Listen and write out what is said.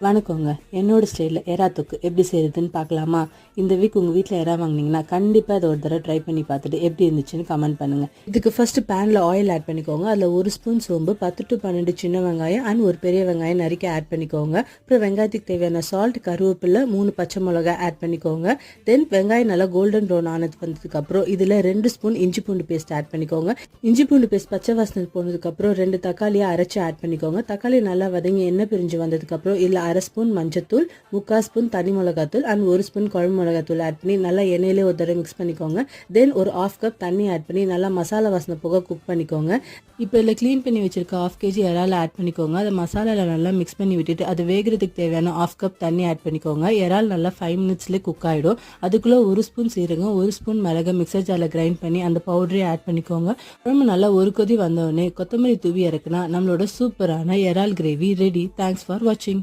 வணக்கங்க. என்னோட ஸ்டைலில் எறா தொக்கு எப்படி செய்கிறதுன்னு பார்க்கலாமா? இந்த வீக் உங்கள் வீட்டில் எறா வாங்கினீங்கன்னா கண்டிப்பாக அதை ஒரு தடவை ட்ரை பண்ணி பார்த்துட்டு எப்படி இருந்துச்சுன்னு கமெண்ட் பண்ணுங்கள். இதுக்கு ஃபஸ்ட்டு பேனில் ஆயில் ஆட் பண்ணிக்கோங்க. அதில் 1 ஸ்பூன் சோம்பு, 10 to 12 சின்ன வெங்காயம் அண்ட் ஒரு பெரிய வெங்காயம் நறுக்கி ஆட் பண்ணிக்கோங்க. அப்புறம் வெங்காயத்துக்கு தேவையான சால்ட், கருவேப்பிலை, 3 பச்சை மிளகாய் ஆட் பண்ணிக்கோங்க. தென் வெங்காயம் நல்லா கோல்டன் ப்ரௌன் ஆனது வந்ததுக்கப்புறம் இதில் 2 ஸ்பூன் இஞ்சி பூண்டு பேஸ்ட் ஆட் பண்ணிக்கோங்க. இஞ்சி பூண்டு பேஸ்ட் பச்சை வாசனை போனதுக்கப்புறம் 2 தக்காளியை அரைச்சி ஆட் பண்ணிக்கோங்க. தக்காளி நல்லா வதங்கி எண்ணெய் பிரிஞ்சு வந்ததுக்கப்புறம் இதில் 1/2 ஸ்பூன் மஞ்சத்தூள், 3/4 ஸ்பூன் தனி மிளகாத்தூள் அண்ட் 1 ஸ்பூன் குழம்பு மிளகாத்தூள் ஆட் பண்ணி நல்லா எண்ணெயிலே ஒரு தடவை மிக்ஸ் பண்ணிக்கோங்க. தென் ஒரு 1/2 கப் தண்ணி ஆட் பண்ணி நல்லா மசாலா வாசனை போக குக் பண்ணிக்கோங்க. இப்போ இதில் க்ளீன் பண்ணி வச்சிருக்க 1/2 kg இறால் ஆட் பண்ணிக்கோங்க. அதை மசாலாவில் நல்லா மிக்ஸ் பண்ணி விட்டுட்டு அது வேகிறதுக்கு தேவையான 1/2 கப் தண்ணி ஆட் பண்ணிக்கோங்க. இறால் நல்லா 5 மினிட்ஸ்லேயே குக் ஆகிடும். அதுக்குள்ளே 1 ஸ்பூன் சீரகம், 1 ஸ்பூன் மிளகா மிக்சர் ஜாரில் கிரைண்ட் பண்ணி அந்த பவுடரே ஆட் பண்ணிக்கோங்க. குழம்பு நல்லா ஒரு கொதி வந்தோடனே கொத்தமல்லி தூவி இறக்குனா நம்மளோட சூப்பரான இறால் கிரேவி ரெடி. தேங்க்ஸ் ஃபார் வாட்சிங்.